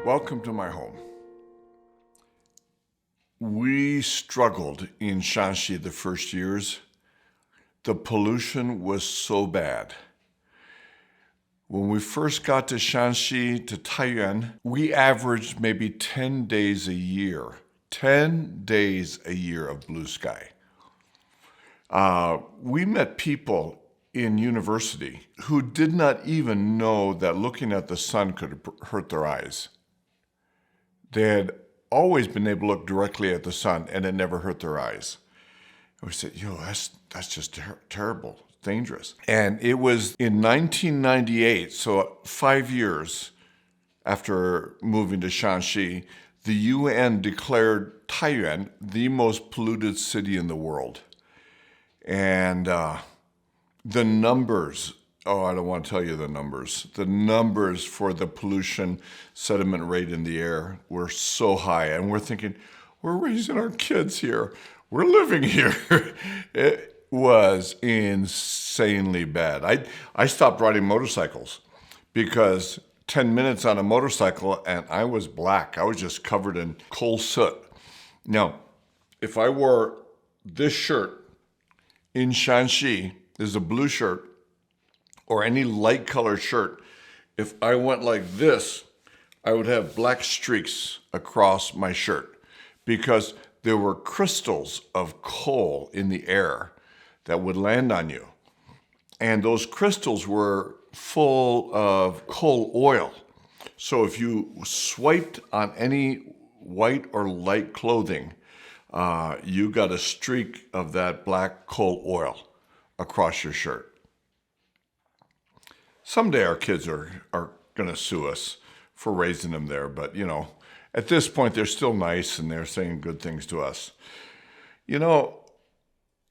Welcome to my home. We struggled in Shanxi the first years. The pollution was so bad. When we first got to Shanxi, to Taiyuan, we averaged maybe 10 days a year. 10 days a year of blue sky. We met people in university who did not even know that looking at the sun could hurt their eyes. They had always been able to look directly at the sun and it never hurt their eyes. And we said, that's just terrible, dangerous. And it was in 1998, so 5 years after moving to Shanxi, the UN declared Taiyuan the most polluted city in the world. And the numbers, I don't want to tell you the numbers. The numbers for the pollution sediment rate in the air were so high. And we're thinking, we're raising our kids here. We're living here. It was insanely bad. I stopped riding motorcycles because 10 minutes on a motorcycle and I was black. I was just covered in coal soot. Now, if I wore this shirt in Shanxi, there's a blue shirt, or any light colored shirt, if I went like this, I would have black streaks across my shirt because there were crystals of coal in the air that would land on you. And those crystals were full of coal oil. So if you swiped on any white or light clothing, you got a streak of that black coal oil across your shirt. Someday our kids are going to sue us for raising them there. But, at this point, they're still nice and they're saying good things to us. And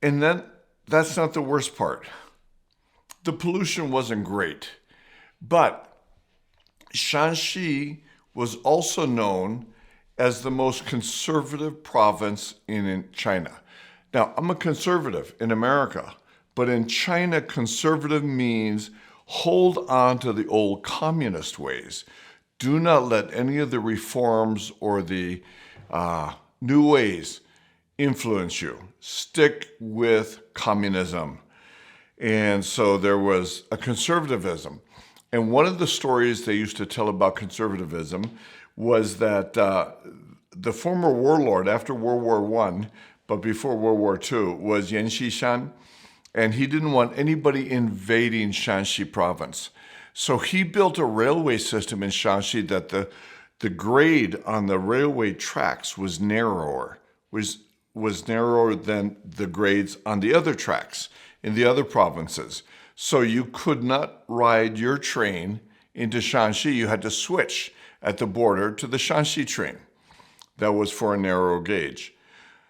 then that's not the worst part. The pollution wasn't great. But Shanxi was also known as the most conservative province in China. Now, I'm a conservative in America, but in China, conservative means hold on to the old communist ways. Do not let any of the reforms or the new ways influence you. Stick with communism. And so there was a conservatism. And one of the stories they used to tell about conservatism was that the former warlord after World War I, but before World War II, was Yan Xishan. And he didn't want anybody invading Shanxi province. So he built a railway system in Shanxi that the grade on the railway tracks was narrower, was narrower than the grades on the other tracks in the other provinces. So you could not ride your train into Shanxi. You had to switch at the border to the Shanxi train. That was for a narrow gauge.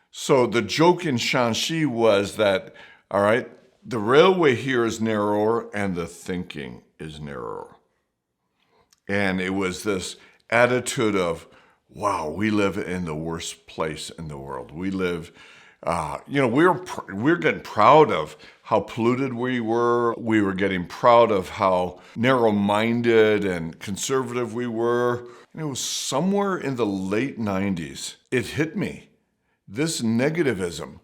So the joke in Shanxi was that, all right, the railway here is narrower and the thinking is narrower. And it was this attitude of, wow, we live in the worst place in the world. We live, we're getting proud of how polluted we were. We were getting proud of how narrow-minded and conservative we were. And it was somewhere in the late 90s, it hit me. This negativism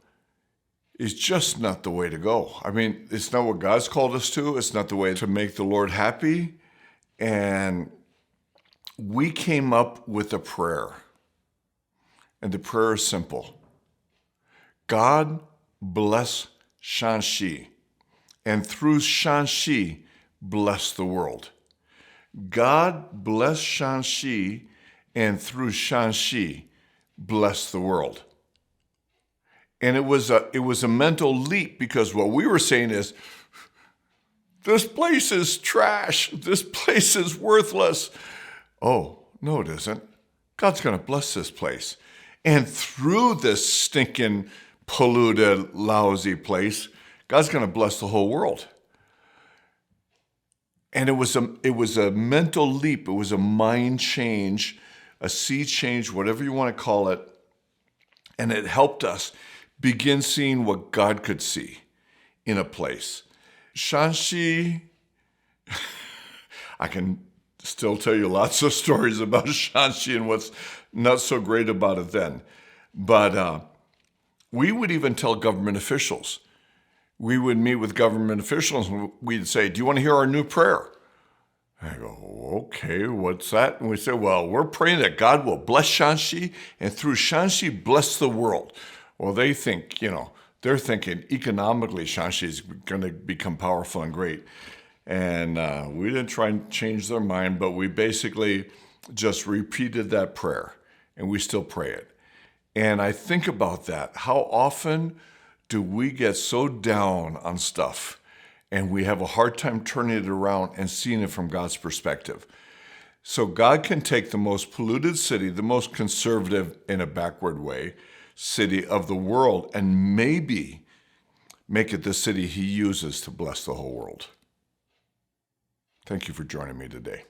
is just not the way to go. I mean, it's not what God's called us to. It's not the way to make the Lord happy. And we came up with a prayer. And the prayer is simple. God bless Shanxi. And through Shanxi, bless the world. God bless Shanxi. And through Shanxi, bless the world. And it was a mental leap because what we were saying is, this place is trash. This place is worthless. Oh, no, it isn't. God's going to bless this place. And through this stinking, polluted, lousy place, God's going to bless the whole world. And it was a mental leap. It was a mind change, a sea change, whatever you want to call it. And it helped us begin seeing what God could see in a place. Shanxi, I can still tell you lots of stories about Shanxi and what's not so great about it then. But we would even tell government officials. We would meet with government officials and we'd say, do you want to hear our new prayer? I go, okay, what's that? And we say, well, we're praying that God will bless Shanxi and through Shanxi bless the world. Well, they think, they're thinking economically Shanxi is going to become powerful and great. And we didn't try and change their mind, but we basically just repeated that prayer and we still pray it. And I think about that. How often do we get so down on stuff and we have a hard time turning it around and seeing it from God's perspective? So God can take the most polluted city, the most conservative in a backward way, city of the world, and maybe make it the city he uses to bless the whole world. Thank you for joining me today.